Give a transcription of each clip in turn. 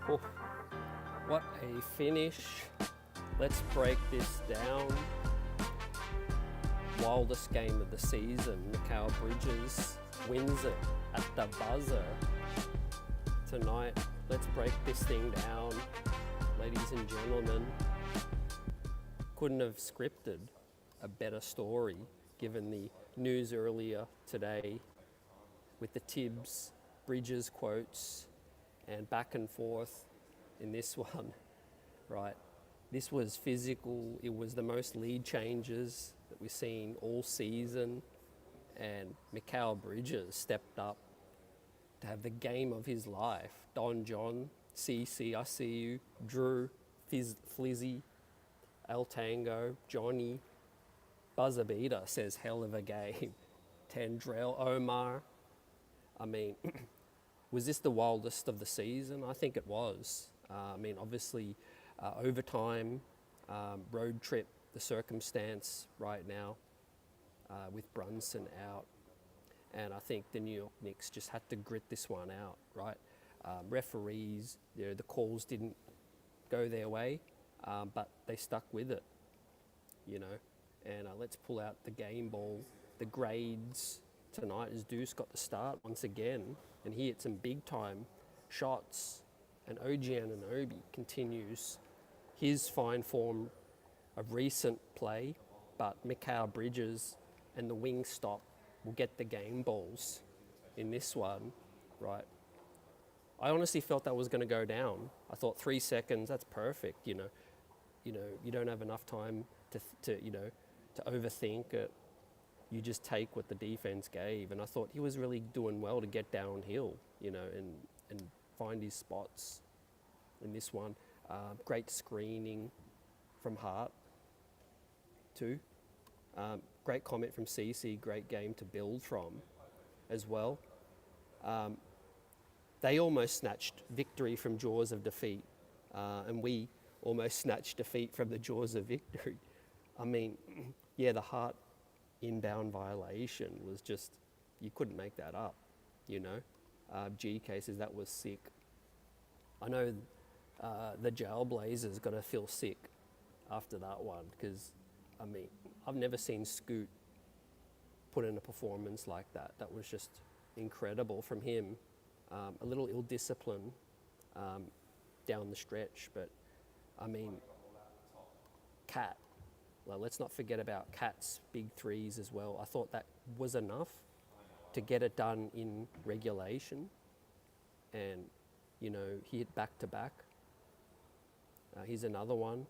Oh, what a finish. Let's break this down. Wildest game of the season. Mikal Bridges wins it at the buzzer tonight. Let's break this thing down, ladies and gentlemen. Couldn't have scripted a better story given the news earlier today with the Tibbs Bridges quotes and back and forth in this one, right? This was physical. It was the most lead changes that we've seen all season, and Mikal Bridges stepped up to have the game of his life. Don John, CC, I see you, Drew, Flizzy, El Tango, Johnny, Buzzer Beater says hell of a game. Tendrell, Omar. I mean, was this the wildest of the season? I think it was. Obviously, overtime, road trip, the circumstance right now with Brunson out. And I think the New York Knicks just had to grit this one out, right? Referees, the calls didn't go their way, but they stuck with it, And let's pull out the game ball, the grades tonight as Deuce got the start once again, and he hit some big time shots, and OG Anunoby continues his fine form of recent play, but Mikal Bridges and the wing stop will get the game balls in this one, right? I honestly felt that was going to go down. I thought 3 seconds, that's perfect, you don't have enough time to overthink it. You just take what the defense gave, and I thought he was really doing well to get downhill, and find his spots in this one. Great screening from Hart too. Great comment from CC, great game to build from as well. They almost snatched victory from jaws of defeat, and we almost snatched defeat from the jaws of victory. The Hart inbound violation was just, you couldn't make that up, G cases, that was sick. I know the Jailblazers got to feel sick after that one, because I've never seen Scoot put in a performance like that. That was just incredible from him. A little ill discipline down the stretch, but Cat. Well, let's not forget about Cat's big threes as well. I thought that was enough to get it done in regulation, and he hit back to back. Here's another one.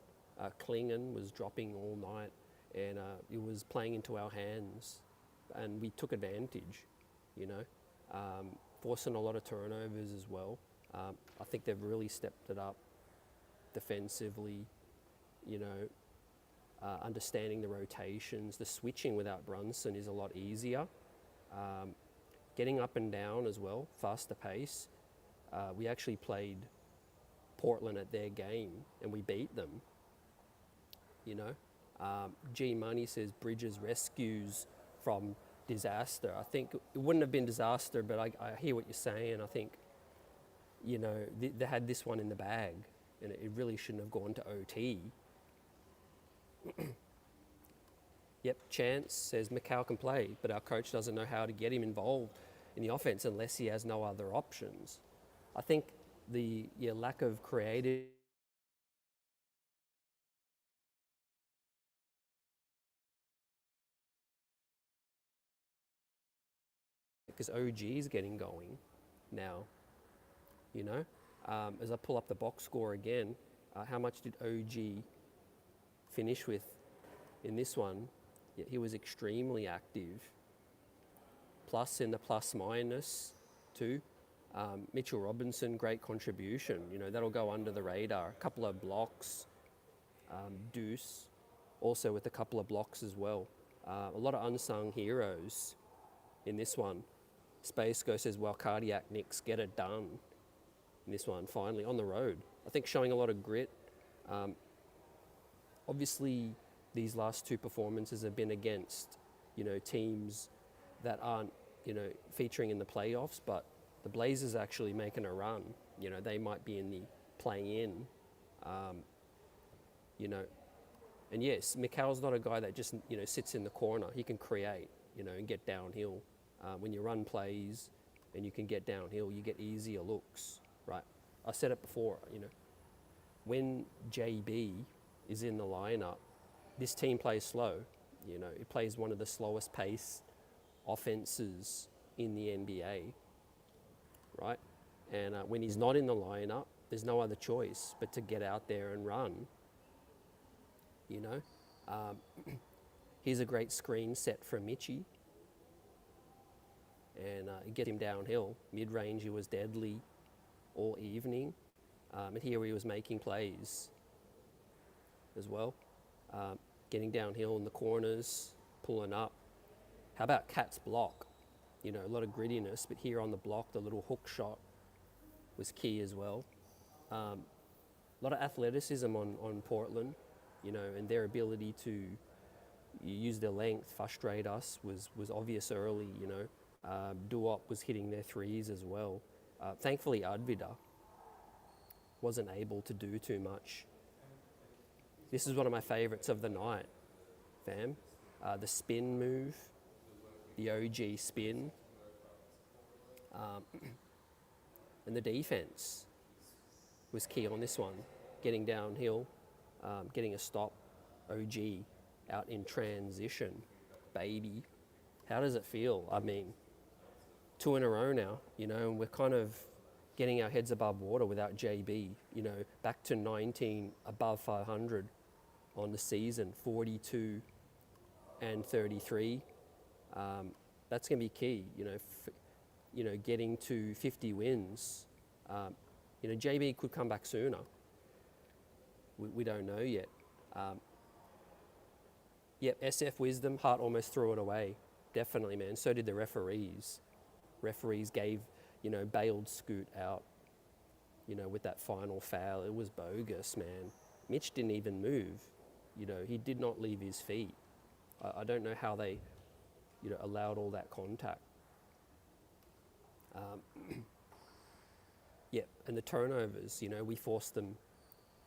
Klingon was dropping all night, and it was playing into our hands, and we took advantage, forcing a lot of turnovers as well. I think they've really stepped it up defensively, understanding the rotations. The switching without Brunson is a lot easier. Getting up and down as well, faster pace. We actually played Portland at their game and we beat them. G Money says Bridges rescues from disaster. I think it wouldn't have been disaster, but I hear what you're saying. I think, they had this one in the bag, and it really shouldn't have gone to OT. Yep, Chance says Mikal can play, but our coach doesn't know how to get him involved in the offense unless he has no other options. I think the lack of creative because OG is getting going now, As I pull up the box score again, how much did OG finish with in this one? Yeah, he was extremely active. Plus in the plus minus too. Mitchell Robinson, great contribution. That'll go under the radar. A couple of blocks. Deuce, also with a couple of blocks as well. A lot of unsung heroes in this one. Space Go says, well, Cardiac Knicks get it done in this one, finally, on the road. I think showing a lot of grit. Obviously, these last two performances have been against, teams that aren't, featuring in the playoffs, but The Blazers actually making a run. You know, they might be in the play-in. You know, and yes, Mikal's not a guy that just, you know, sits in the corner. He can create, you know, and get downhill. When you run plays and you can get downhill, you get easier looks, right? I said it before, you know, when JB is in the lineup, this team plays slow. You know, it plays one of the slowest pace offenses in the NBA, right? And when he's not in the lineup, there's no other choice but to get out there and run. You know, here's a great screen set from Mitchie, and get him downhill. Mid-range, he was deadly all evening, and here he was making plays as well, getting downhill in the corners, pulling up. How about Cat's block? You know, a lot of grittiness, but here on the block, the little hook shot was key as well. A lot of athleticism on Portland, you know, and their ability to use their length, frustrate us was obvious early, you know. Duop was hitting their threes as well. Thankfully, Advida wasn't able to do too much. This is one of my favorites of the night, fam. The spin move, the OG spin, and the defense was key on this one. Getting downhill, getting a stop, OG out in transition, baby. How does it feel? I mean, 2 in a row now, you know, and we're kind of getting our heads above water without JB, you know, back to 19 above 500 on the season, 42 and 33. That's going to be key, you know, getting to 50 wins. You know, JB could come back sooner. We don't know yet. Yep, SF Wisdom, Hart almost threw it away. Definitely, man. So did the referees. Referees gave, you know, bailed Scoot out, you know, with that final foul. It was bogus, man. Mitch didn't even move. You know, he did not leave his feet. I don't know how they, you know, allowed all that contact. Yeah, and the turnovers, you know, we forced them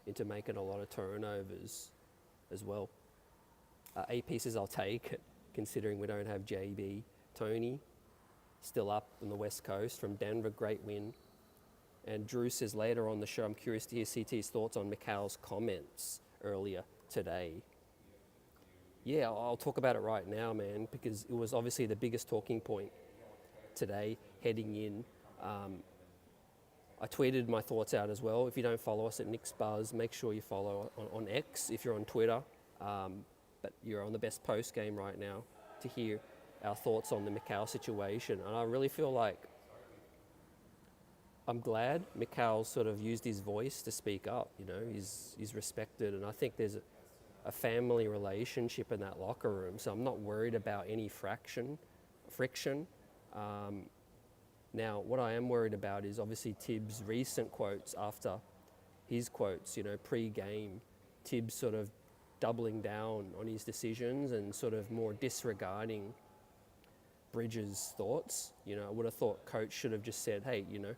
into making a lot of turnovers as well. 8 pieces, I'll take it, considering we don't have JB. Tony, still up on the West Coast from Denver, great win. And Drew says later on the show, I'm curious to hear CT's thoughts on Mikal's comments earlier today. Yeah, I'll talk about it right now, man, because it was obviously the biggest talking point today heading in. I tweeted my thoughts out as well. If you don't follow us at Knicks Buzz, make sure you follow on X if you're on Twitter. But you're on the best post game right now to hear our thoughts on the Mikal situation. And I really feel like I'm glad Mikal sort of used his voice to speak up. You know, he's respected, and I think there's a family relationship in that locker room. So I'm not worried about any friction. Now, what I am worried about is obviously Tibbs' recent quotes after his quotes, you know, pre-game. Tibbs sort of doubling down on his decisions and sort of more disregarding Bridges' thoughts. You know, I would have thought coach should have just said, hey, you know,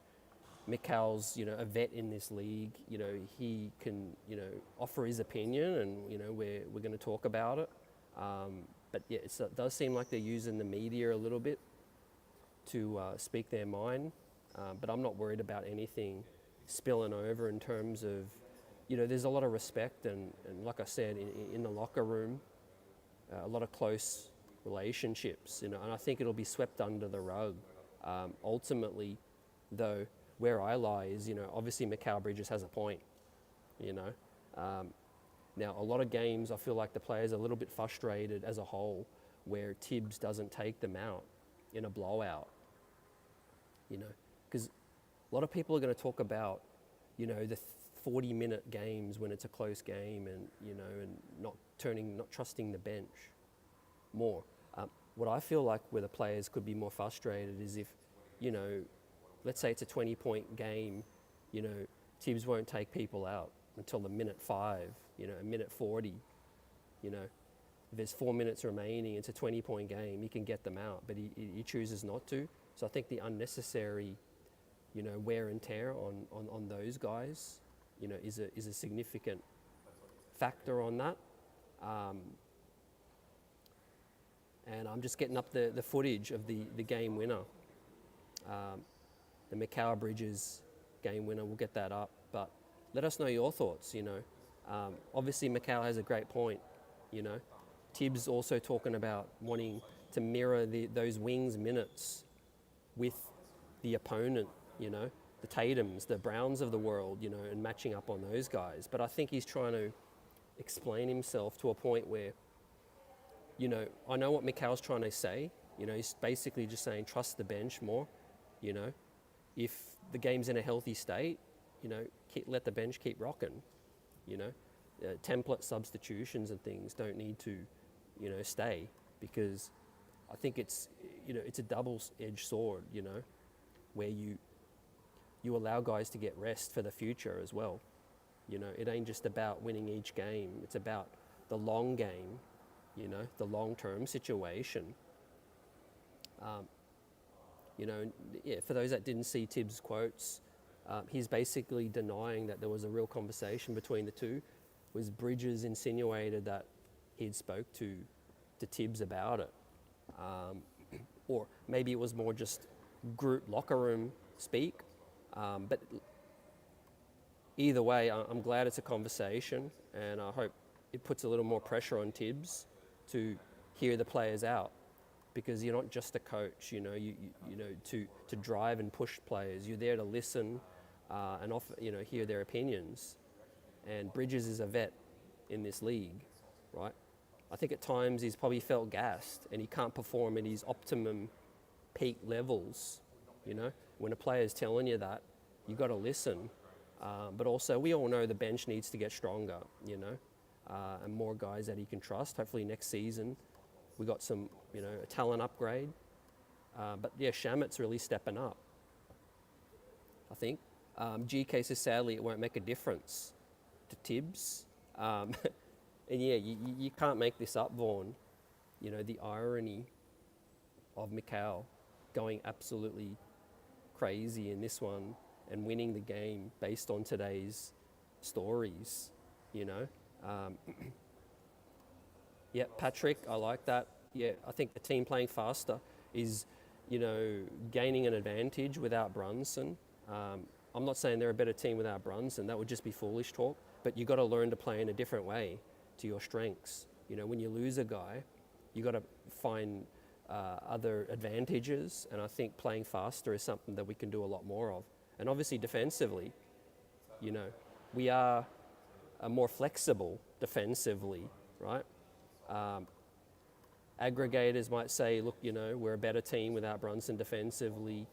Mikal's, you know, a vet in this league. You know, he can, you know, offer his opinion, and, you know, we're going to talk about it. But yeah, it does seem like they're using the media a little bit to speak their mind. But I'm not worried about anything spilling over in terms of, you know, there's a lot of respect and like I said, in the locker room, a lot of close relationships, you know, and I think it'll be swept under the rug. Ultimately, though, where I lie is, you know, obviously Mikal Bridges has a point, you know. Now, a lot of games I feel like the players are a little bit frustrated as a whole where Tibbs doesn't take them out in a blowout, you know, because a lot of people are going to talk about, you know, the 40-minute games when it's a close game, and, you know, and not trusting the bench more. What I feel like where the players could be more frustrated is if, you know, let's say it's a 20-point game, you know, Tibbs won't take people out until the minute 5, you know, a minute 40, you know. If there's 4 minutes remaining, it's a 20-point game, he can get them out, but he chooses not to. So I think the unnecessary wear and tear on those guys, is a significant factor on that. And I'm just getting up the footage of the game winner, the Macau Bridges game winner. We'll get that up, but let us know your thoughts. Obviously Macau has a great point. Tibbs also talking about wanting to mirror those wings minutes with the opponent. The Tatums, the Browns of the world. And matching up on those guys. But I think he's trying to explain himself to a point where, I know what Mikhail's trying to say. He's basically just saying trust the bench more. If the game's in a healthy state, let the bench keep rocking. Template substitutions and things don't need to, stay, because I think it's a double-edged sword. Where you allow guys to get rest for the future as well. It ain't just about winning each game. It's about the long game, the long-term situation. For those that didn't see Tibbs' quotes, he's basically denying that there was a real conversation between the two. Was Bridges insinuated that he'd spoke to Tibbs about it. Or maybe it was more just group locker room speak. But either way, I'm glad it's a conversation, and I hope it puts a little more pressure on Tibbs to hear the players out, because you're not just a coach, to drive and push players. You're there to listen and offer, hear their opinions. And Bridges is a vet in this league, right? I think at times he's probably felt gassed and he can't perform at his optimum peak levels. When a player's telling you that, you've got to listen. But also, we all know the bench needs to get stronger, and more guys that he can trust. Hopefully next season we got some, a talent upgrade. But yeah, Shamit's really stepping up, I think. GK says sadly it won't make a difference to Tibbs. And yeah, you can't make this up, Vaughn. The irony of Mikhail going absolutely crazy in this one and winning the game based on today's stories, Yeah, Patrick, I like that. Yeah, I think the team playing faster is, gaining an advantage without Brunson. I'm not saying they're a better team without Brunson. That would just be foolish talk. But you got to learn to play in a different way to your strengths. When you lose a guy, you got to find other advantages, and I think playing faster is something that we can do a lot more of. And obviously defensively, we are more flexible defensively, right? Aggregators might say, look, we're a better team without Brunson defensively.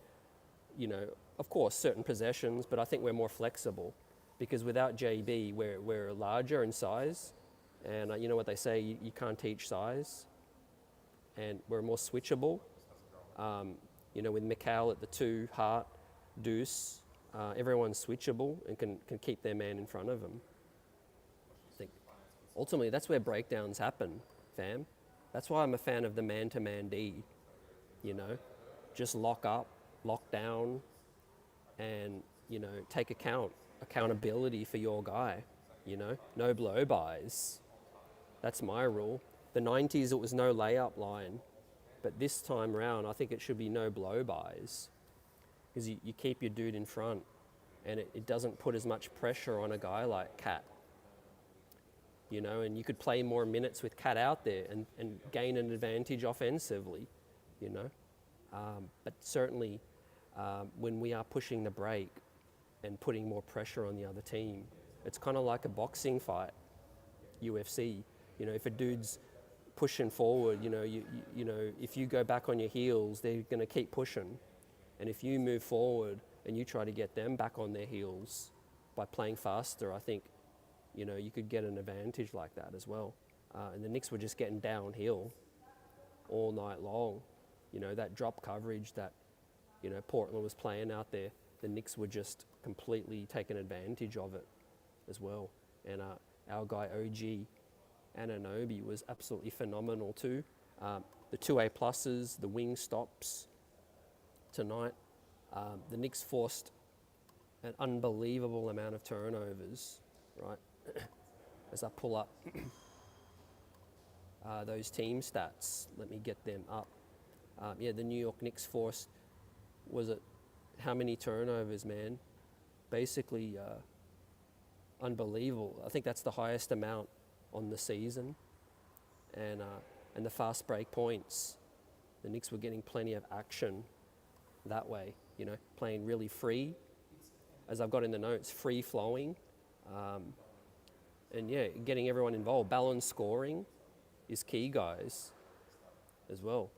Of course, certain possessions, but I think we're more flexible, because without JB, we're larger in size, and you know what they say, you can't teach size. And we're more switchable. With Mikhail at the 2, Hart, Deuce, everyone's switchable and can keep their man in front of them. I think ultimately that's where breakdowns happen, fam. That's why I'm a fan of the man-to-man D. Just lock up, lock down, and take accountability for your guy. No blow-bys. That's my rule. The 90s, it was no layup line, but this time round, I think it should be no blow-bys, because you keep your dude in front, and it doesn't put as much pressure on a guy like Cat. And you could play more minutes with Cat out there and gain an advantage offensively, But certainly, when we are pushing the break and putting more pressure on the other team, it's kind of like a boxing fight, UFC. If a dude's pushing forward, if you go back on your heels, they're going to keep pushing. And if you move forward and you try to get them back on their heels by playing faster, I think, you could get an advantage like that as well. And the Knicks were just getting downhill all night long. That drop coverage that, Portland was playing out there, the Knicks were just completely taking advantage of it as well. And our guy OG Anunoby was absolutely phenomenal too. The 2A pluses, the wing stops tonight, The Knicks forced an unbelievable amount of turnovers, right? As I pull up those team stats, let me get them up. The New York Knicks forced, was it how many turnovers, man? Basically unbelievable. I think that's the highest amount on the season. And the fast break points, the Knicks were getting plenty of action that way, playing really free, as I've got in the notes, free flowing. Getting everyone involved. Balanced scoring is key, guys, as well.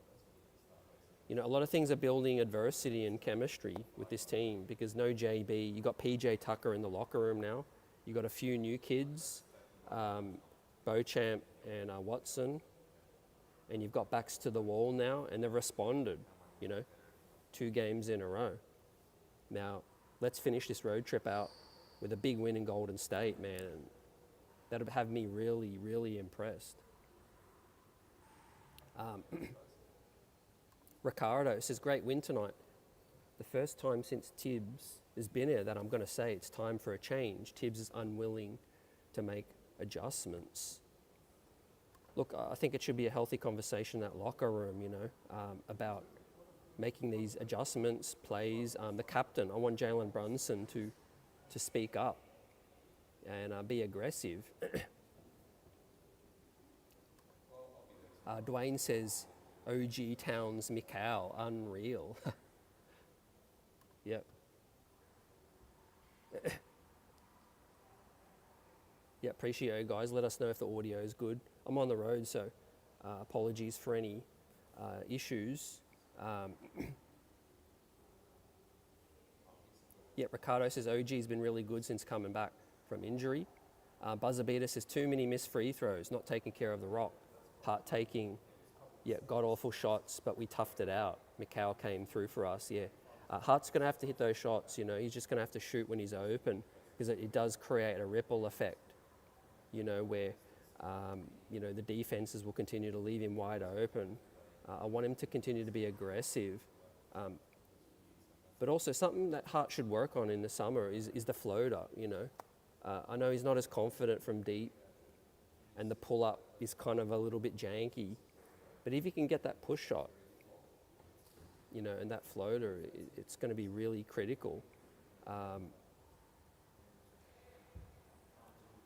A lot of things are building adversity and chemistry with this team because no JB. You got PJ Tucker in the locker room now. You got a few new kids, Beauchamp and Watson, and you've got backs to the wall now, and they've responded, 2 games in a row. Now, let's finish this road trip out with a big win in Golden State, man. And that'll have me really, really impressed. Ricardo says, great win tonight. The first time since Tibbs has been here that I'm going to say it's time for a change. Tibbs is unwilling to make adjustments. Look, I think it should be a healthy conversation in that locker room, about making these adjustments, plays. The captain, I want Jalen Brunson to speak up and be aggressive. Dwayne says, OG Towns Mikal, unreal. Yep. Yeah, appreciate it, guys. Let us know if the audio is good. I'm on the road, so apologies for any issues. Ricardo says OG's been really good since coming back from injury. Buzzer Beater says too many missed free throws, not taking care of the rock. Hart taking, god awful shots, but we toughed it out. Mikal came through for us, Hart's going to have to hit those shots, he's just going to have to shoot when he's open because it does create a ripple effect, where, the defenses will continue to leave him wide open. I want him to continue to be aggressive. But also something that Hart should work on in the summer is the floater, I know he's not as confident from deep and the pull-up is kind of a little bit janky. But if he can get that push shot, and that floater, it's going to be really critical.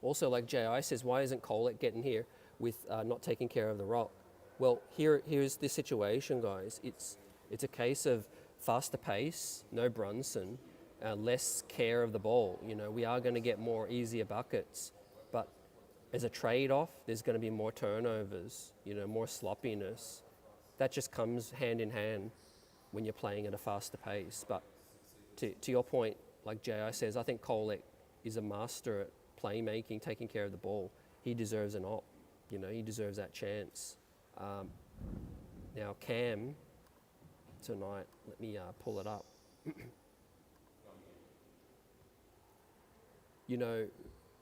Also, like J.I. says, why isn't Kolek getting here with not taking care of the rock? Well, here's the situation, guys. It's a case of faster pace, no Brunson, less care of the ball. We are going to get more easier buckets, but as a trade-off, there's going to be more turnovers, more sloppiness. That just comes hand in hand when you're playing at a faster pace. But to your point, like J.I. says, I think Kolek is a master at playmaking, taking care of the ball. He deserves an op. He deserves that chance. Now Cam tonight, let me pull it up.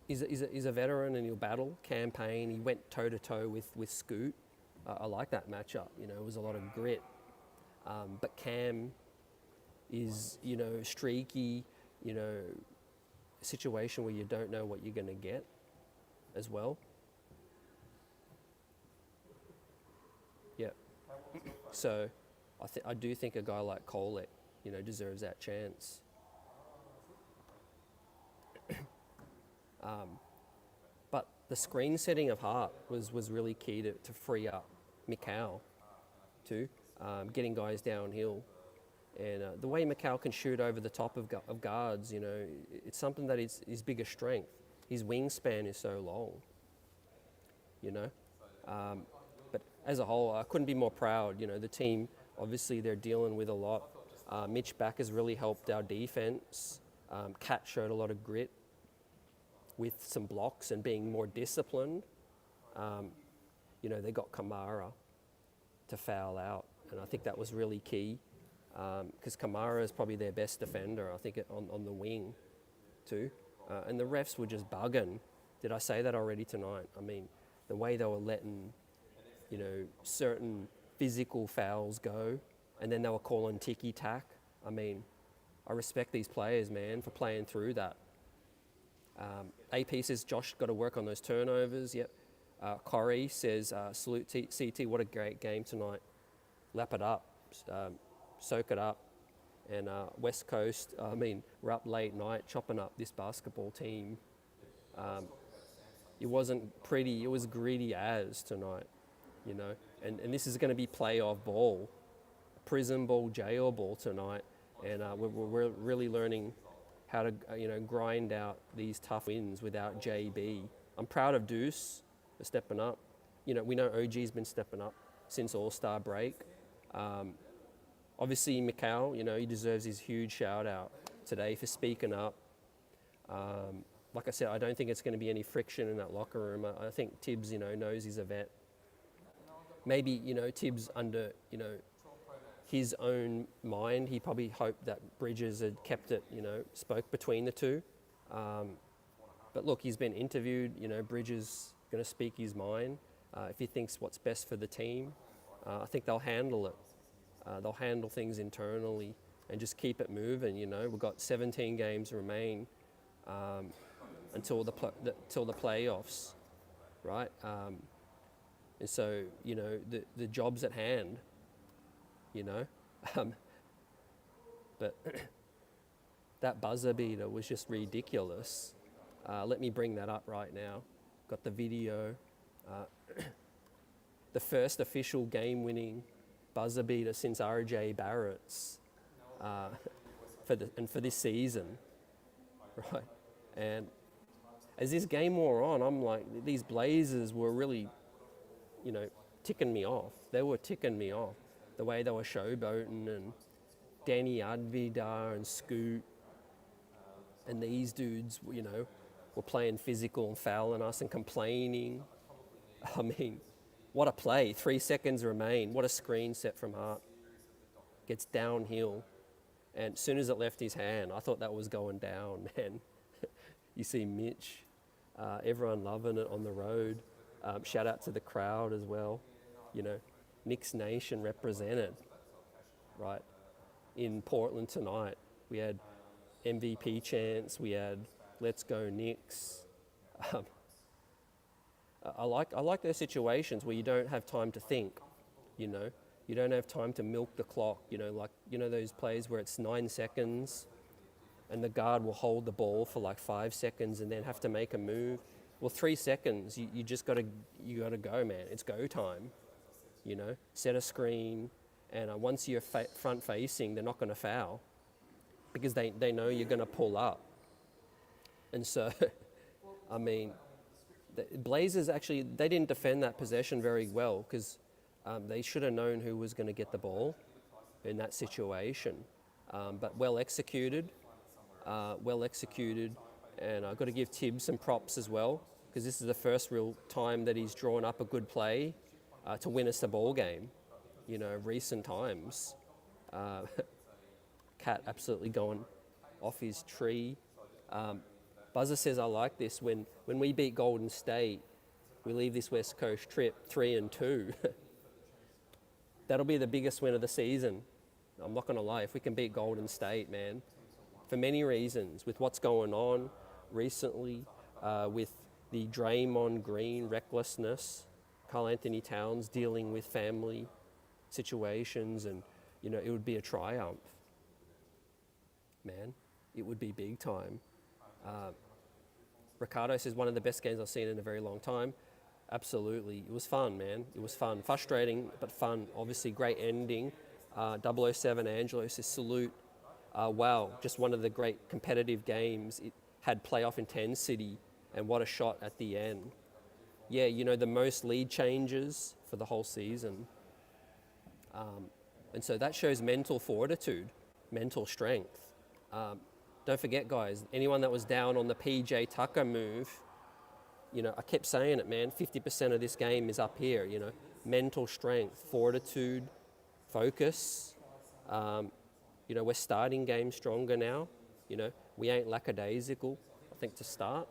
He's a veteran and he'll battle. Campaign, he went toe-to-toe with Scoot. I like that matchup. It was a lot of grit. But Cam is, streaky, a situation where you don't know what you're going to get as well. So I do think a guy like Kolek, deserves that chance. But the screen setting of Hart was really key to free up Mikal too, getting guys downhill. And the way Mikal can shoot over the top of guards, it's something that is his biggest strength. His wingspan is so long, But as a whole, I couldn't be more proud. The team, obviously, they're dealing with a lot. Mitch Back has really helped our defense. Kat showed a lot of grit with some blocks and being more disciplined. They got Kamara to foul out, and I think that was really key because Kamara is probably their best defender, I think, on the wing too. And the refs were just bugging. Did I say that already tonight? I mean, the way they were letting, certain physical fouls go, and then they were calling ticky-tack. I mean, I respect these players, man, for playing through that. AP says Josh got to work on those turnovers. Yep. Corey says salute CT. What a great game tonight. Lap it up, soak it up. And West Coast, we're up late night chopping up this basketball team. It wasn't pretty, it was gritty as tonight, you know. And this is going to be playoff ball, prison ball, jail ball tonight. And we're really learning how to, grind out these tough wins without JB. I'm proud of Deuce for stepping up. We know OG's been stepping up since All-Star break. Obviously, Mikal, he deserves his huge shout out today for speaking up. Like I said, I don't think it's going to be any friction in that locker room. I think Tibbs, knows he's a vet. Maybe, Tibbs under, his own mind, he probably hoped that Bridges had kept it, spoke between the two. But look, he's been interviewed, Bridges going to speak his mind. If he thinks what's best for the team, I think they'll handle it. They'll handle things internally and just keep it moving. We've got 17 games remain until the playoffs, right? And so the job's at hand. But that buzzer beater was just ridiculous. Let me bring that up right now. Got the video. The first official game-winning buzzer beater since RJ Barrett's for this season, right? And as this game wore on, I'm like, these Blazers were really, ticking me off. They were ticking me off. The way they were showboating and Danny Advidar and Scoot and these dudes, were playing physical and fouling us and complaining. What a play. 3 seconds remain. What a screen set from Hart. Gets downhill. And as soon as it left his hand, I thought that was going down, man. You see Mitch, everyone loving it on the road. Shout out to the crowd as well. Knicks Nation represented, right? In Portland tonight, we had MVP chants. We had Let's Go Knicks. I like those situations where you don't have time to think, you don't have time to milk the clock, those plays where it's 9 seconds and the guard will hold the ball for like 5 seconds and then have to make a move. Well, 3 seconds, you just gotta go, man. It's go time, set a screen, and once you're front facing, they're not gonna foul because they know you're gonna pull up. And so, the Blazers actually, they didn't defend that possession very well because they should have known who was going to get the ball in that situation. But well executed, and I've got to give Tibbs some props as well because this is the first real time that he's drawn up a good play to win us the ball game, recent times. Cat absolutely going off his tree. Buzzer says, I like this. When we beat Golden State, we leave this West Coast trip 3-2. That'll be the biggest win of the season. I'm not going to lie. If we can beat Golden State, man, for many reasons, with what's going on recently, with the Draymond Green recklessness, Karl Anthony Towns dealing with family situations, and, it would be a triumph. Man, it would be big time. Ricardo says one of the best games I've seen in a very long time. Absolutely. It was fun, man. It was fun. Frustrating, but fun. Obviously, great ending. 007 Angelo says salute. Wow, just one of the great competitive games. It had playoff intensity, and what a shot at the end. Yeah, the most lead changes for the whole season. And so that shows mental fortitude, mental strength. Don't forget, guys, anyone that was down on the PJ Tucker move, I kept saying it, man, 50% of this game is up here, mental strength, fortitude, focus. We're starting games stronger now. We ain't lackadaisical, I think, to start.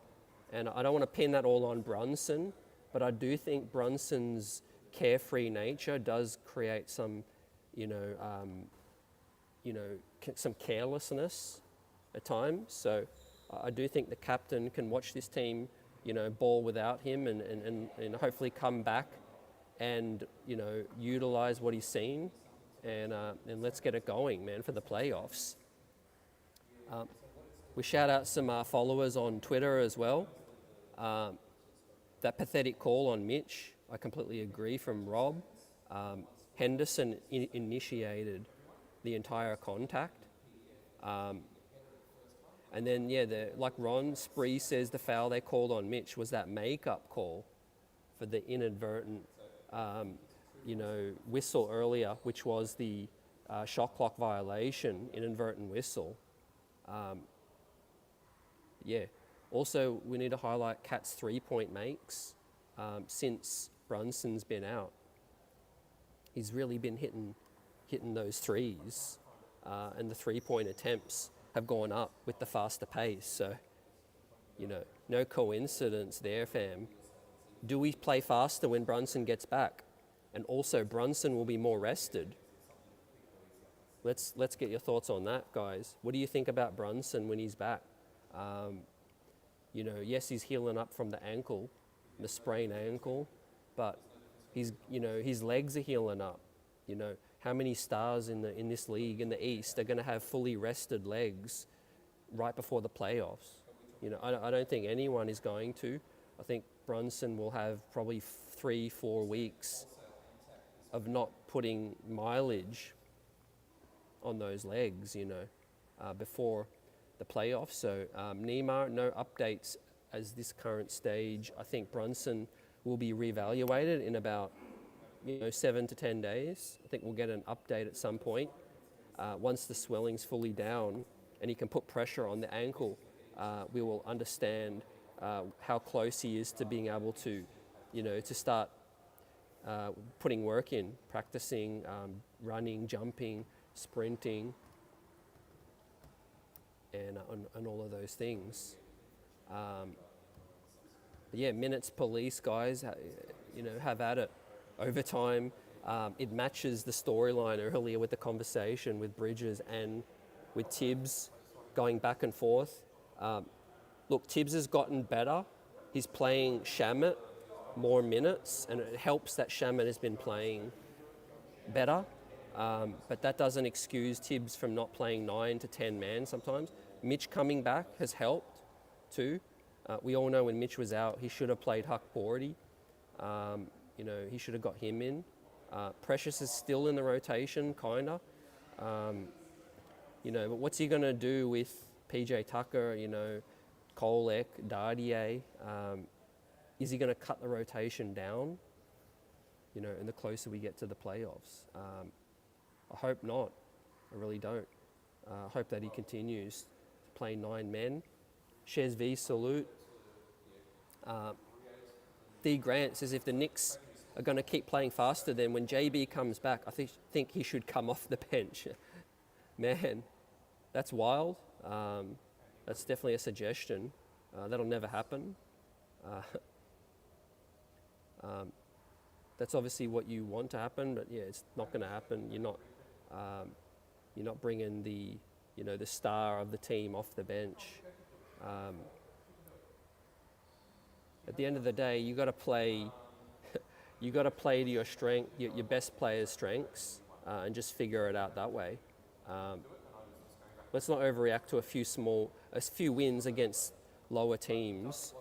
And I don't want to pin that all on Brunson, but I do think Brunson's carefree nature does create some, some carelessness at times. So I do think the captain can watch this team, ball without him and hopefully come back and, utilize what he's seen and let's get it going, man, for the playoffs. We shout out some followers on Twitter as well. That pathetic call on Mitch, I completely agree, from Rob. Henderson initiated the entire contact. And then, like Ron Spree says, the foul they called on Mitch was that makeup call for the inadvertent, whistle earlier, which was the shot clock violation, inadvertent whistle. Also, we need to highlight Cat's three-point makes since Brunson's been out. He's really been hitting those threes, and the three-point attempts have gone up with the faster pace. So, no coincidence there, fam. Do we play faster when Brunson gets back? And also, Brunson will be more rested. Let's get your thoughts on that, guys. What do you think about Brunson when he's back? Yes, he's healing up from the ankle, the sprained ankle, but his legs are healing up. How many stars in this league in the East are going to have fully rested legs right before the playoffs? I don't think anyone is going to. I think Brunson will have probably 3-4 weeks of not putting mileage on those legs, before the playoffs. So Neymar, no updates as this current stage. I think Brunson will be reevaluated in about 7 to 10 days. I think we'll get an update at some point. Once the swelling's fully down and he can put pressure on the ankle, we will understand how close he is to being able to, to start putting work in, practicing, running, jumping, sprinting, and all of those things. Minutes police, guys, have at it. Overtime, it matches the storyline earlier with the conversation with Bridges and with Tibbs going back and forth. Look, Tibbs has gotten better. He's playing Shamet more minutes, and it helps that Shamet has been playing better. But that doesn't excuse Tibbs from not playing 9 to 10 man sometimes. Mitch coming back has helped too. We all know when Mitch was out, he should have played Huck Bordy. He should have got him in. Precious is still in the rotation, kinda. But what's he gonna do with PJ Tucker, Kolek, Dardier? Is he gonna cut the rotation down? And the closer we get to the playoffs. I hope not. I really don't. I hope that he continues to play 9 men. Shez V, salute. D. Grant says if the Knicks are going to keep playing faster, then when JB comes back, I think he should come off the bench. Man, that's wild. That's definitely a suggestion. That'll never happen. That's obviously what you want to happen, but it's not going to happen. You're not bringing the the star of the team off the bench. At the end of the day, you got to play. You got to play to your strength, your best player's strengths, and just figure it out that way. Let's not overreact to a few wins against lower teams,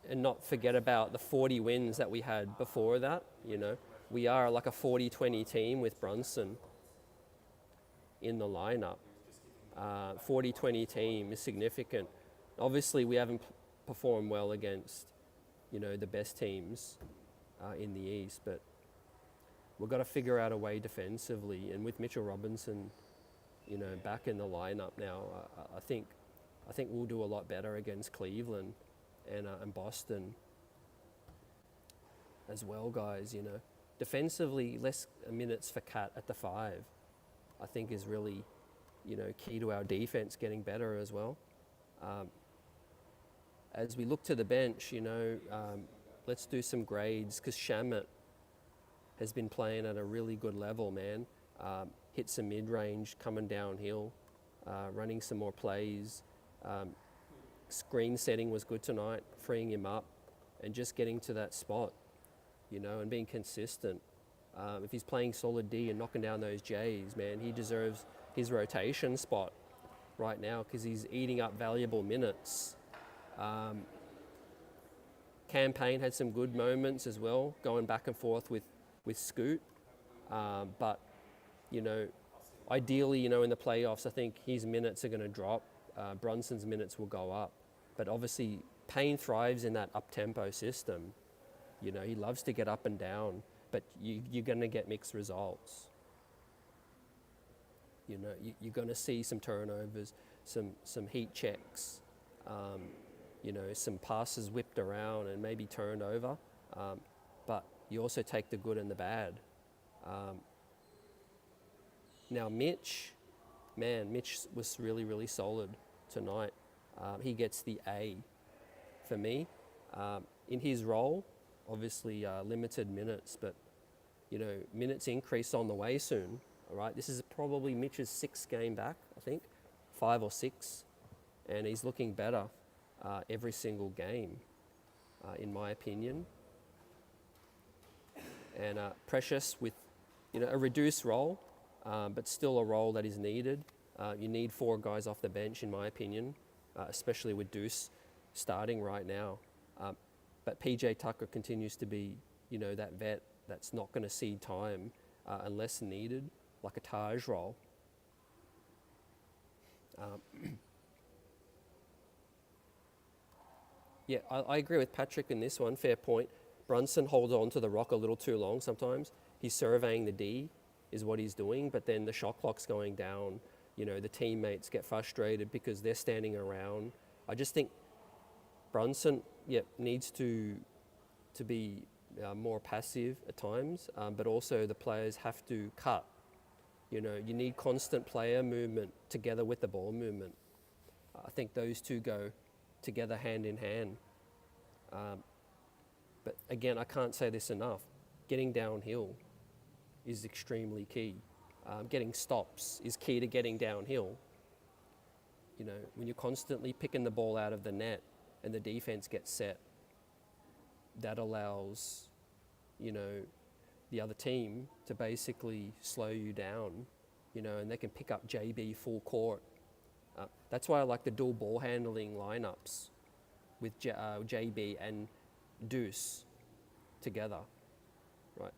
and not forget about the 40 wins that we had before that. We are like a 40-20 team with Brunson in the lineup. 40-20 team is significant. Obviously, we haven't performed well against, the best teams in the East, but we've got to figure out a way defensively. And with Mitchell Robinson, back in the lineup now, I think we'll do a lot better against Cleveland and Boston as well, guys. Defensively, less minutes for Cat at the 5, I think is really, key to our defense getting better as well. As we look to the bench, let's do some grades because Shamet has been playing at a really good level, man. hit some mid-range, coming downhill, running some more plays. Screen setting was good tonight, freeing him up and just getting to that spot, and being consistent. If he's playing solid D and knocking down those Js, man, he deserves his rotation spot right now because he's eating up valuable minutes. Campaign had some good moments as well, going back and forth with Scoot. But, ideally, in the playoffs, I think his minutes are going to drop. Brunson's minutes will go up. But obviously, Payne thrives in that up-tempo system. He loves to get up and down, but you're going to get mixed results. You're going to see some turnovers, some heat checks, some passes whipped around and maybe turned over. But you also take the good and the bad. Now Mitch was really, really solid tonight. He gets the A for me. In his role, obviously limited minutes, but minutes increase on the way soon. All right, this is probably Mitch's 6th game back, I think, 5 or 6, and he's looking better every single game, in my opinion. And Precious with a reduced role, but still a role that is needed. You need 4 guys off the bench, in my opinion, especially with Deuce starting right now. But PJ Tucker continues to be, that vet that's not going to cede time unless needed, like a Taj role. Yeah, I agree with Patrick in this one, fair point. Brunson holds on to the rock a little too long sometimes. He's surveying the D is what he's doing, but then the shot clock's going down. The teammates get frustrated because they're standing around. I just think Brunson, needs to be more passive at times, but also the players have to cut. You need constant player movement together with the ball movement. I think those two go together hand in hand. But again, I can't say this enough. Getting downhill is extremely key. Getting stops is key to getting downhill. When you're constantly picking the ball out of the net and the defense gets set, that allows, the other team to basically slow you down, and they can pick up JB full court. That's why I like the dual ball handling lineups with JB and Deuce together, right?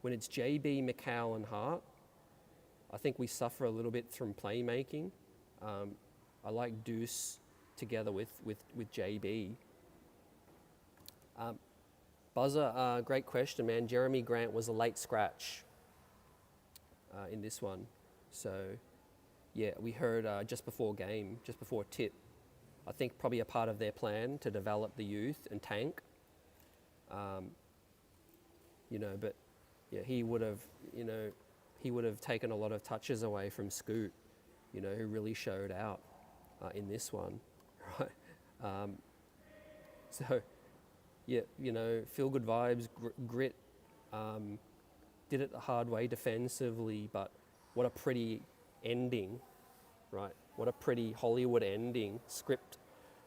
When it's JB, McCall and Hart, I think we suffer a little bit from playmaking. I like Deuce together with JB. Buzzer, great question, man. Jeremy Grant was a late scratch in this one. So, yeah, we heard just before tip, I think probably a part of their plan to develop the youth and tank. But yeah, he would have taken a lot of touches away from Scoot, who really showed out in this one, right? So, yeah, feel good vibes, grit. Did it the hard way defensively, but what a pretty ending, right? What a pretty Hollywood ending script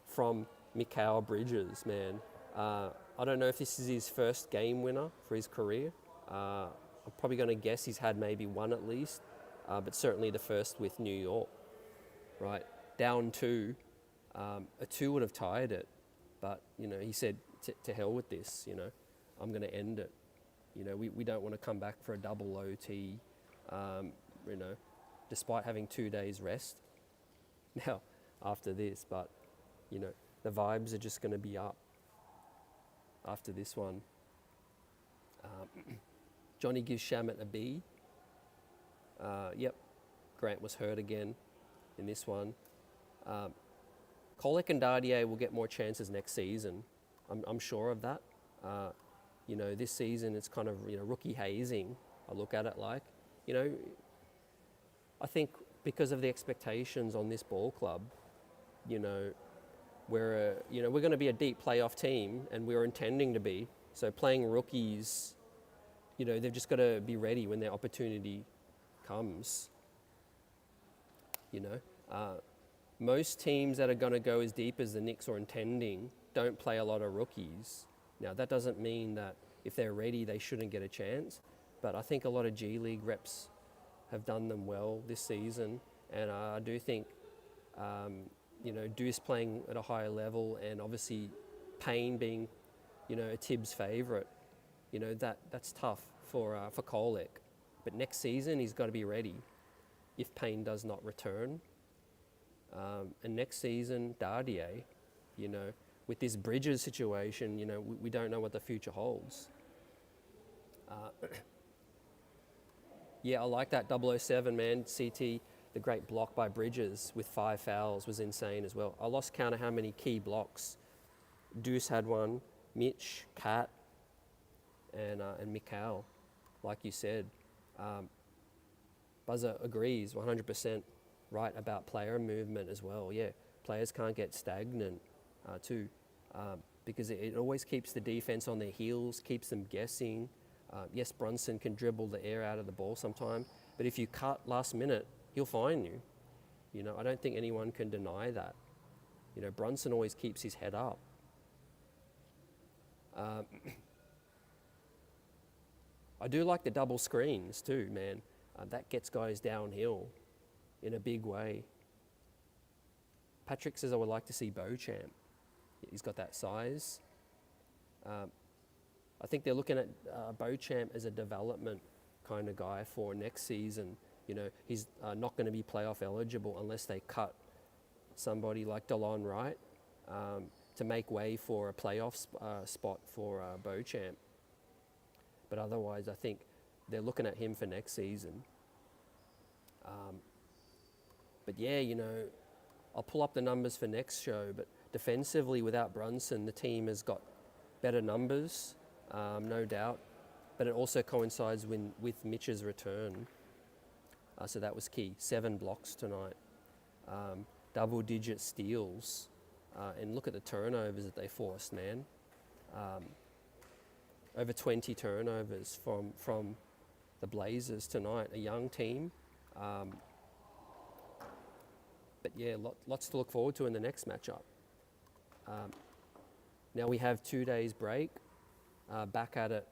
from Mikal Bridges, man. I don't know if this is his first game winner for his career. I'm probably going to guess he's had maybe one at least, but certainly the first with New York, right? Down 2, a 2 would have tied it, but, he said, to hell with this, I'm going to end it. We don't want to come back for a double OT, despite having 2 days rest now after this, but, the vibes are just going to be up after this one. Johnny gives Shamit a B. Yep, Grant was hurt again in this one. Kolek and Dardier will get more chances next season. I'm sure of that. This season it's kind of, rookie hazing. I look at it like, I think because of the expectations on this ball club, we're going to be a deep playoff team, and we're intending to be. So playing rookies, they've just got to be ready when their opportunity comes. You know, most teams that are going to go as deep as the Knicks are intending don't play a lot of rookies. Now, that doesn't mean that if they're ready, they shouldn't get a chance. But I think a lot of G League reps have done them well this season. And I do think, you know, Deuce playing at a higher level and obviously Payne being, you know, a Tibbs favourite, you know, that's tough for Kolek. But next season, he's got to be ready if Payne does not return. And next season, Dardier, you know, with this Bridges situation, you know, we don't know what the future holds. Yeah, I like that 007, man. CT, the great block by Bridges with 5 fouls was insane as well. I lost count of how many key blocks. Deuce had one, Mitch, Kat, and Mikal, like you said. Buzzer agrees 100% right about player movement as well. Yeah, players can't get stagnant too, because it always keeps the defense on their heels, keeps them guessing. Yes, Brunson can dribble the air out of the ball sometime, but if you cut last minute, he'll find you. You know, I don't think anyone can deny that. You know, Brunson always keeps his head up. I do like the double screens too, man. That gets guys downhill in a big way. Patrick says I would like to see Beauchamp. He's got that size. I think they're looking at Beauchamp as a development kind of guy for next season. You know, he's not going to be playoff eligible unless they cut somebody like Delon Wright to make way for a playoff spot for Beauchamp. But otherwise, I think they're looking at him for next season. But yeah, you know, I'll pull up the numbers for next show, but defensively without Brunson, the team has got better numbers, no doubt. But it also coincides with Mitch's return. So that was key. 7 blocks tonight. Double-digit steals. And look at the turnovers that they forced, man. Over 20 turnovers from the Blazers tonight, a young team. But yeah, lots to look forward to in the next matchup. Now we have 2 days break, back at it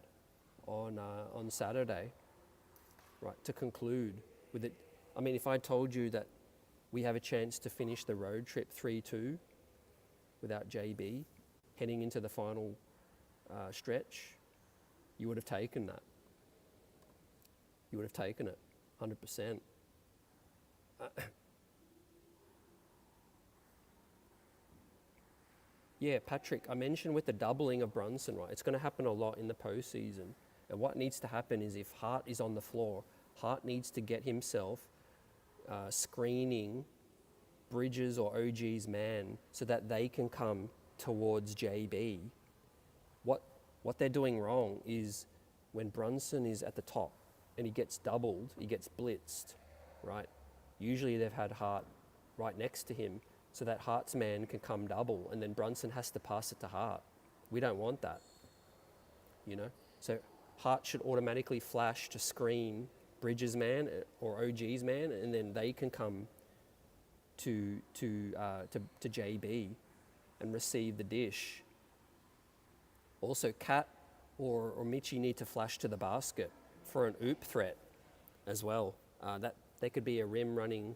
on Saturday, right, to conclude with it. I mean, if I told you that we have a chance to finish the road trip 3-2 without JB, heading into the final stretch, you would have taken that. You would have taken it, 100%. Yeah, Patrick, I mentioned with the doubling of Brunson, right, it's going to happen a lot in the postseason. And what needs to happen is if Hart is on the floor, Hart needs to get himself screening Bridges or OG's man so that they can come towards JB. What they're doing wrong is when Brunson is at the top and he gets doubled, he gets blitzed, right? Usually they've had Hart right next to him so that Hart's man can come double and then Brunson has to pass it to Hart. We don't want that, you know? So Hart should automatically flash to screen Bridges' man or OG's man, and then they can come to JB and receive the dish. Also, Kat or Michi need to flash to the basket for an oop threat as well. That they could be a rim running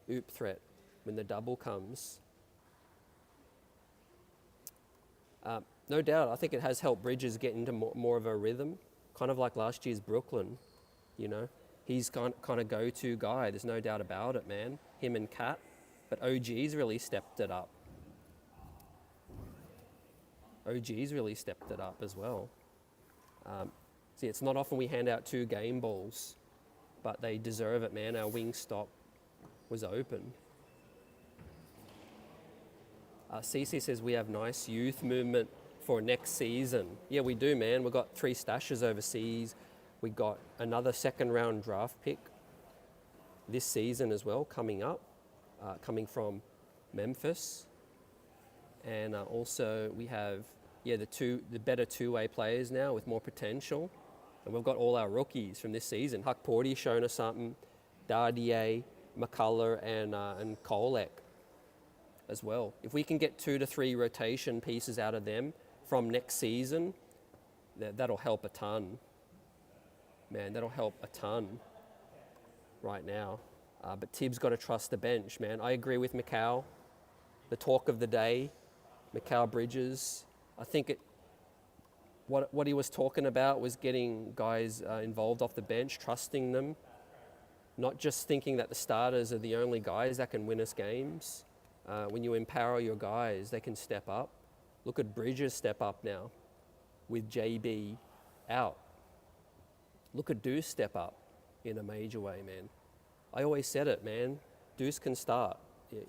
oop threat when the double comes. No doubt, I think it has helped Bridges get into more of a rhythm, kind of like last year's Brooklyn, you know. He's kind of go-to guy, there's no doubt about it, man. Him and Kat, but OG's really stepped it up. OG's really stepped it up as well. See, it's not often we hand out 2 game balls, but they deserve it, man. Our wing stop was open. CC says we have nice youth movement for next season. Yeah, we do, man. We've got 3 stashes overseas. We got another 2nd round draft pick this season as well coming up, coming from Memphis. And also we have, the better 2-way players now with more potential. And we've got all our rookies from this season. Huck Porty's shown us something. Dardier, McCullough, and Kolek as well. If we can get 2 to 3 rotation pieces out of them from next season, that'll help a ton. Man, that'll help a ton right now. But Tibbs got to trust the bench, man. I agree with Macau. The talk of the day, Macau Bridges. I think what he was talking about was getting guys involved off the bench, trusting them, not just thinking that the starters are the only guys that can win us games. When you empower your guys, they can step up. Look at Bridges step up now with JB out. Look at Deuce step up in a major way, man. I always said it, man. Deuce can start.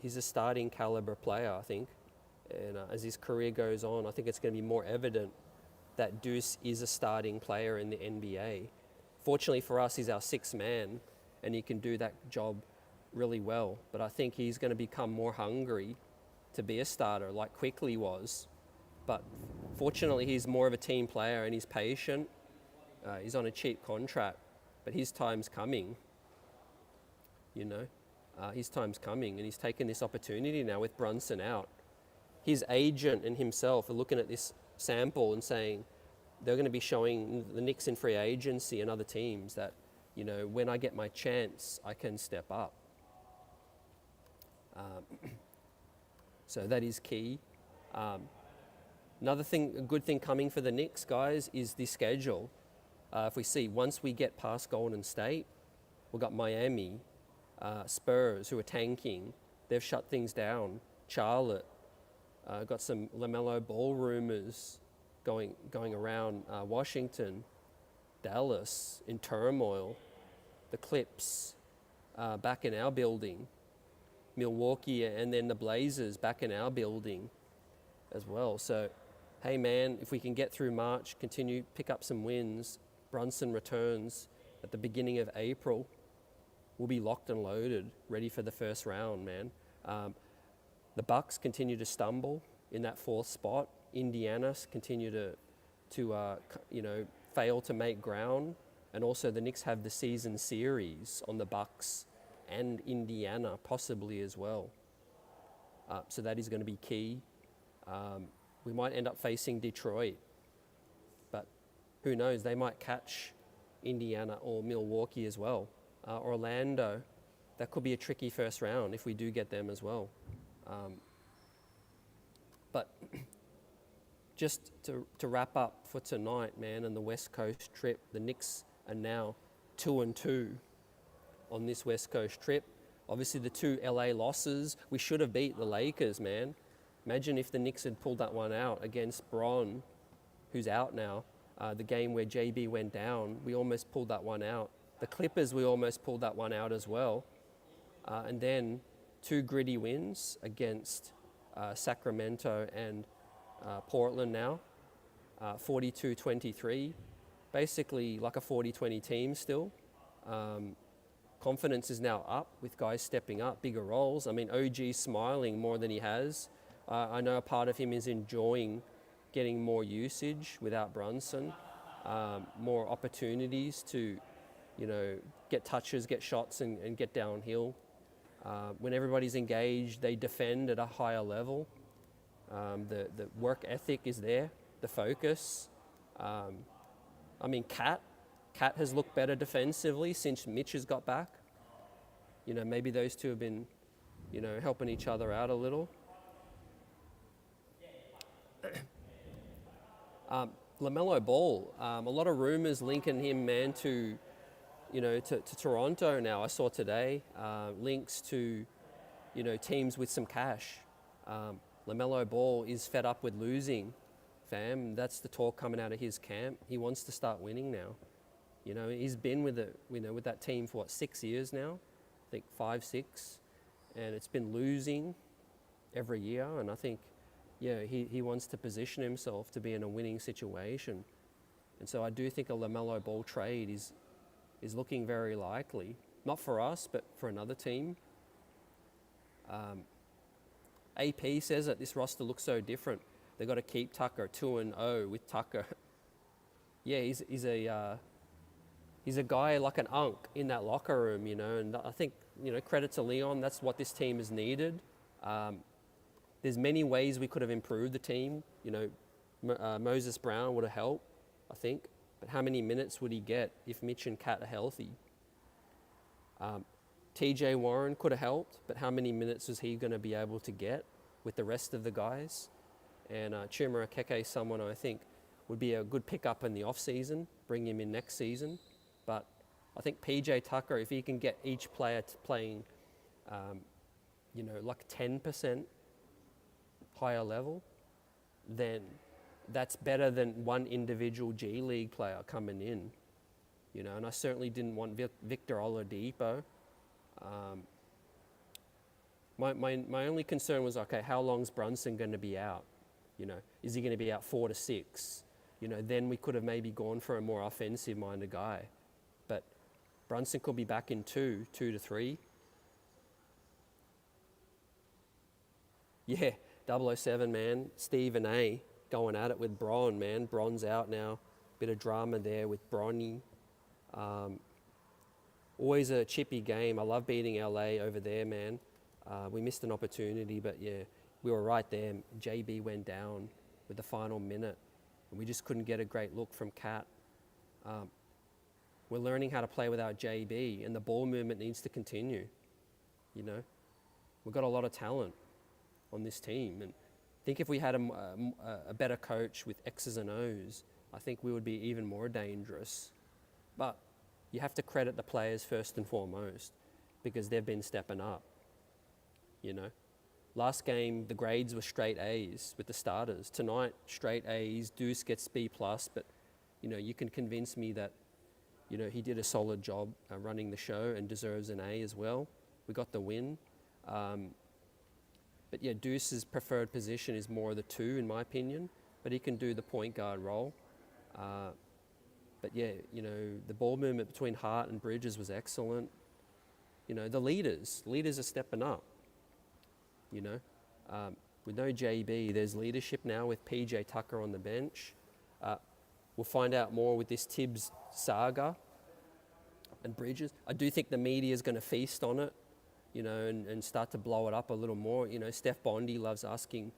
He's a starting caliber player, I think. And as his career goes on, I think it's going to be more evident that Deuce is a starting player in the NBA. Fortunately for us, he's our 6th man, and he can do that job really well. But I think he's going to become more hungry to be a starter, like Quickly was. But fortunately, he's more of a team player, and he's patient. He's on a cheap contract, but his time's coming. You know, his time's coming, and he's taken this opportunity now with Brunson out. His agent and himself are looking at this sample and saying they're going to be showing the Knicks in free agency and other teams that, you know, when I get my chance, I can step up. So that is key. Another thing, a good thing coming for the Knicks, guys, is the schedule. If we see, once we get past Golden State, we've got Miami, Spurs, who are tanking. They've shut things down. Charlotte, got some LaMelo Ball rumors going around. Washington, Dallas in turmoil. The Clips back in our building. Milwaukee, and then the Blazers back in our building as well. So, hey man, if we can get through March, continue, pick up some wins, Brunson returns at the beginning of April, we'll be locked and loaded, ready for the first round, man. The Bucks continue to stumble in that 4th spot. Indiana continue to fail to make ground, and also the Knicks have the season series on the Bucks and Indiana possibly as well. So that is going to be key. We might end up facing Detroit, but who knows? They might catch Indiana or Milwaukee as well. Orlando, that could be a tricky first round if we do get them as well. But just to wrap up for tonight, man, and the West Coast trip, the Knicks are now 2-2 on this West Coast trip. Obviously the 2 LA losses, we should have beat the Lakers, man. Imagine if the Knicks had pulled that one out against Bron, who's out now. The game where JB went down, we almost pulled that one out. The Clippers, we almost pulled that one out as well. And then 2 gritty wins against Sacramento and Portland now, 42-23. Basically like a 40-20 team still. Confidence is now up with guys stepping up, bigger roles. I mean, OG's smiling more than he has. I know a part of him is enjoying getting more usage without Brunson, more opportunities to, you know, get touches, get shots, and get downhill. When everybody's engaged, they defend at a higher level. The work ethic is there, the focus. I mean, Cat has looked better defensively since Mitch has got back. You know, maybe those two have been, you know, helping each other out a little. LaMelo Ball, a lot of rumors linking him, man, to Toronto now. I saw today links to, you know, teams with some cash. LaMelo Ball is fed up with losing, fam. That's the talk coming out of his camp. He wants to start winning now. You know, he's been with that team for 6 years now, I think 5, 6, and it's been losing every year. And I think, yeah, he wants to position himself to be in a winning situation. And so I do think a LaMelo Ball trade is looking very likely, not for us, but for another team. AP says that this roster looks so different. They've got to keep Tucker 2-0 with Tucker. Yeah, he's a he's a guy like an unk in that locker room, you know, and I think, you know, credit to Leon, that's what this team has needed. There's many ways we could have improved the team, you know. Moses Brown would have helped, I think, but how many minutes would he get if Mitch and Kat are healthy? TJ Warren could have helped, but how many minutes was he going to be able to get with the rest of the guys? And Chuma Akeke is someone I think would be a good pickup in the off-season, bring him in next season. But I think PJ Tucker, if he can get each player playing, you know, like 10% higher level, then that's better than one individual G League player coming in, you know. And I certainly didn't want Victor Oladipo. My only concern was, okay, how long's Brunson going to be out? You know, is he going to be out 4 to 6? You know, then we could have maybe gone for a more offensive-minded guy. But Brunson could be back in 2 to 3. Yeah, 007, man. Steve and A going at it with Bron, man. Bron's out now. Bit of drama there with Bronny. Always a chippy game. I love beating LA over there, man. We missed an opportunity, but yeah, we were right there. JB went down with the final minute, and we just couldn't get a great look from Kat. We're learning how to play without JB, and the ball movement needs to continue. You know, we've got a lot of talent on this team, and I think if we had a better coach with X's and O's, I think we would be even more dangerous. But you have to credit the players first and foremost, because they've been stepping up, you know. Last game, the grades were straight A's with the starters. Tonight, straight A's. Deuce gets B+, but, you know, you can convince me that, you know, he did a solid job running the show and deserves an A as well. We got the win. But yeah, Deuce's preferred position is more of the 2, in my opinion, but he can do the point guard role. But yeah, you know, the ball movement between Hart and Bridges was excellent. You know, the leaders are stepping up. You know, with no JB, there's leadership now with PJ Tucker on the bench. We'll find out more with this Tibbs saga and Bridges. I do think the media is going to feast on it, you know, and start to blow it up a little more. You know, Steph Bondy loves asking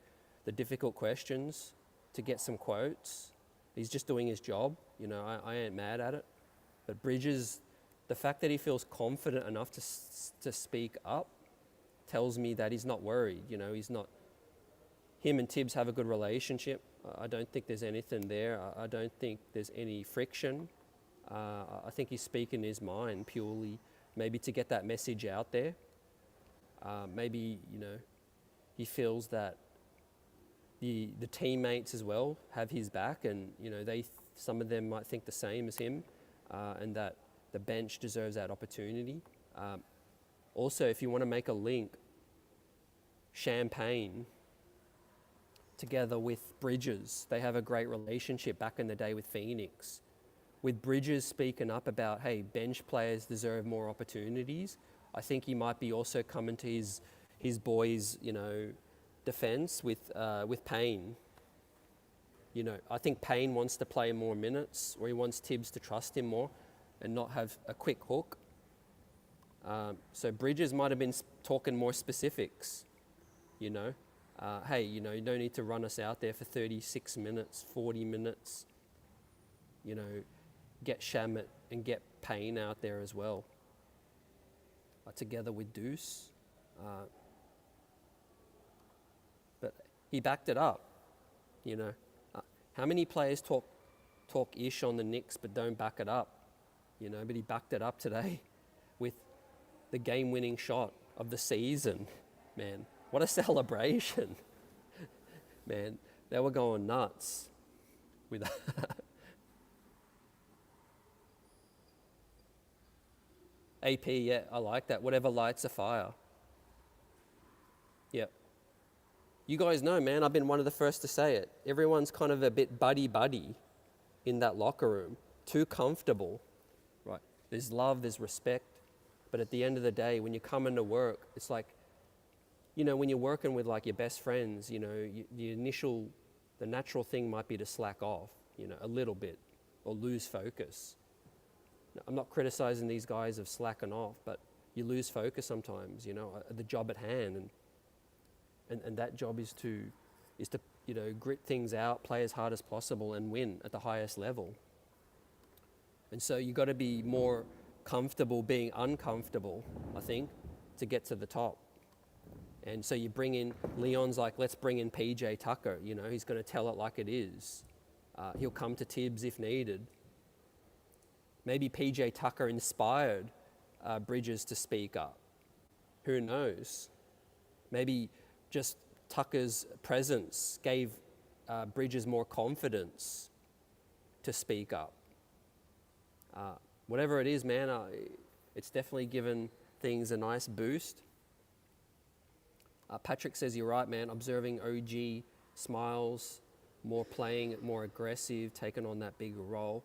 the difficult questions to get some quotes. He's just doing his job. You know, I ain't mad at it. But Bridges, the fact that he feels confident enough to speak up tells me that he's not worried. You know, he's not. Him and Tibbs have a good relationship. I don't think there's anything there. I don't think there's any friction. I think he's speaking his mind purely, maybe to get that message out there. Maybe, you know, he feels that the teammates as well have his back, and, you know, some of them might think the same as him, and that the bench deserves that opportunity. Also, if you want to make a link, Champagne together with Bridges, they have a great relationship back in the day with Phoenix. With Bridges speaking up about, hey, bench players deserve more opportunities, I think he might be also coming to his boys, you know, defense with Payne. You know, I think Payne wants to play more minutes, or he wants Tibbs to trust him more and not have a quick hook. So Bridges might have been talking more specifics, you know. Hey, you know, you don't need to run us out there for 36 minutes, 40 minutes. You know, get Shamet and get Payne out there as well, together with Deuce. But he backed it up, you know. How many players talk ish on the Knicks but don't back it up, you know? But he backed it up today with the game-winning shot of the season, man. What a celebration. Man, they were going nuts with that. AP, yeah, I like that. Whatever lights a fire. Yep. You guys know, man, I've been one of the first to say it. Everyone's kind of a bit buddy-buddy in that locker room. Too comfortable, right? There's love, there's respect. But at the end of the day, when you come into work, it's like, you know, when you're working with like your best friends, you know, the natural thing might be to slack off, you know, a little bit or lose focus. I'm not criticizing these guys of slacking off, but you lose focus sometimes, the job at hand. And that job is to grit things out, play as hard as possible and win at the highest level. And so you got to be more comfortable being uncomfortable, I think, to get to the top. And so you bring in, Leon's like, let's bring in PJ Tucker, he's going to tell it like it is. He'll come to Tibbs if needed. Maybe PJ Tucker inspired Bridges to speak up. Who knows? Maybe just Tucker's presence gave Bridges more confidence to speak up. Whatever it is, man, it's definitely given things a nice boost. Patrick says you're right, man. Observing OG smiles, more playing, more aggressive, taking on that bigger role.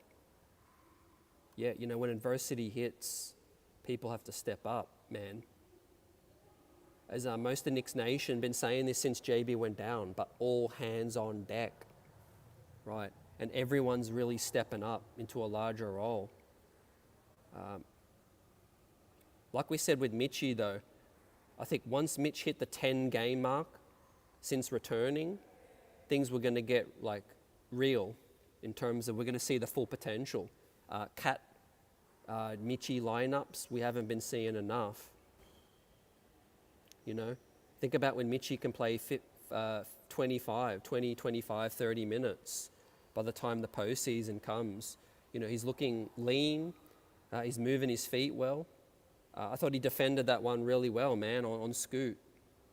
Yeah, when adversity hits, people have to step up, man. As most of Knicks Nation been saying this since JB went down, but all hands on deck, right? And everyone's really stepping up into a larger role. Like we said with Mitchie, though, I think once Mitch hit the 10-game mark since returning, things were going to get real in terms of we're going to see the full potential. Cat, Mitchie lineups, we haven't been seeing enough. Think about when Mitchie can play 20, 25, 30 minutes by the time the postseason comes. He's looking lean, he's moving his feet well. I thought he defended that one really well, man, on Scoot.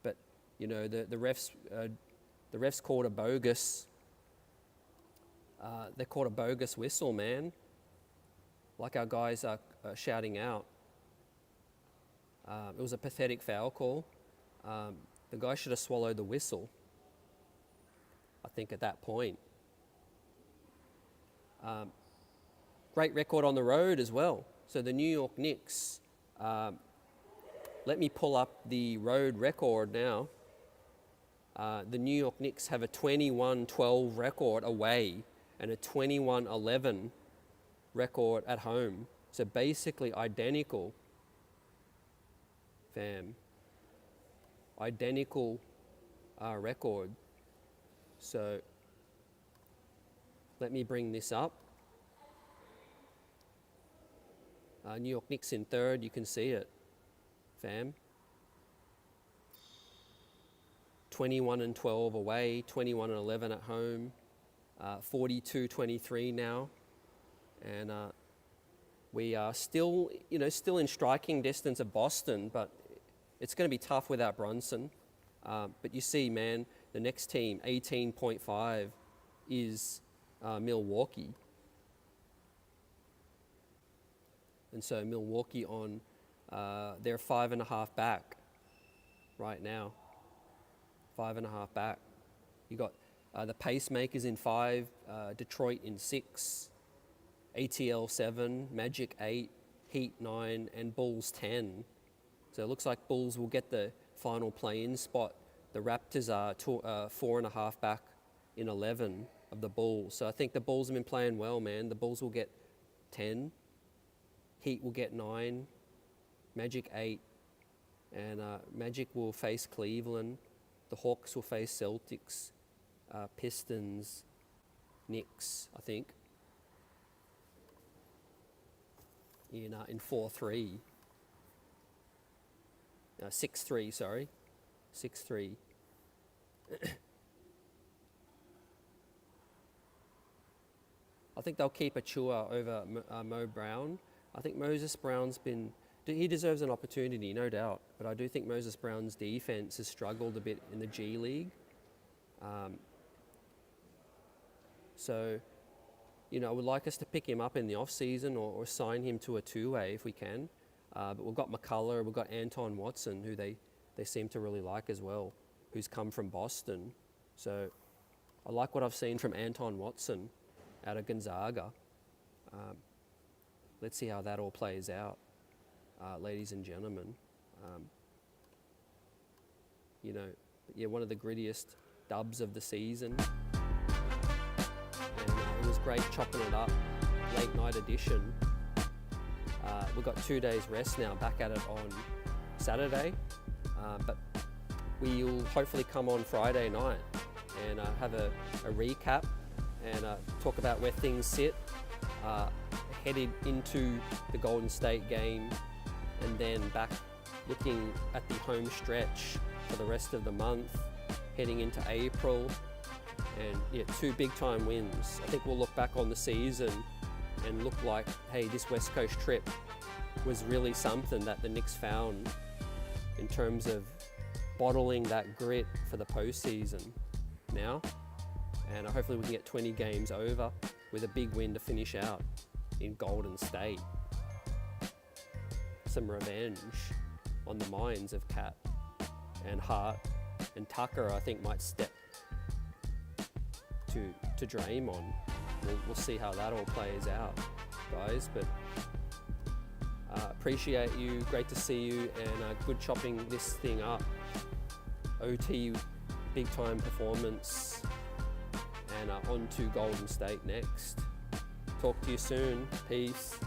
But, the refs called a bogus, they called a bogus whistle, man. Like our guys are shouting out. It was a pathetic foul call. The guy should have swallowed the whistle, I think, at that point. Great record on the road as well. So the New York Knicks, let me pull up the road record now. The New York Knicks have a 21-12 record away and a 21-11 record at home. So basically identical, fam. Identical record. So let me bring this up. New York Knicks in third, you can see it, fam. 21-12 away, 21-11 at home, 42-23 now, and we are still in striking distance of Boston, but it's going to be tough without Brunson. But you see, man, the next team, 18.5, is Milwaukee. And so Milwaukee on, they're 5.5 back right now. 5.5 back. You got the Pacemakers in 5, Detroit in 6, ATL 7, Magic 8, Heat 9, and Bulls 10. So it looks like Bulls will get the final play-in spot. The Raptors are 4.5 back in 11 of the Bulls. So I think the Bulls have been playing well, man. The Bulls will get 10. Heat will get 9, Magic 8, and Magic will face Cleveland. The Hawks will face Celtics, Pistons, Knicks, I think, in 4-3. 6-3, sorry. 6-3. I think they'll keep Achua over Mo Brown. I think Moses Brown's he deserves an opportunity, no doubt. But I do think Moses Brown's defense has struggled a bit in the G League. So, I would like us to pick him up in the off-season or sign him to a two-way if we can. But we've got McCullough, we've got Anton Watson, who they seem to really like as well, who's come from Boston. So I like what I've seen from Anton Watson out of Gonzaga. Let's see how that all plays out, ladies and gentlemen. One of the grittiest dubs of the season. And it was great chopping it up, late night edition. we've got 2 days rest now, back at it on Saturday, but we'll hopefully come on Friday night and have a recap and talk about where things sit, headed into the Golden State game, and then back looking at the home stretch for the rest of the month, heading into April. And yeah, 2 big time wins. I think we'll look back on the season and look like, hey, this West Coast trip was really something that the Knicks found in terms of bottling that grit for the postseason now. And hopefully we can get 20 games over with a big win to finish out in Golden State. Some revenge on the minds of Cat and Hart, and Tucker I think might step to Draymond. We'll see how that all plays out, guys, but appreciate you, great to see you, and good chopping this thing up. OT big time performance, and on to Golden State next. Talk to you soon. Peace.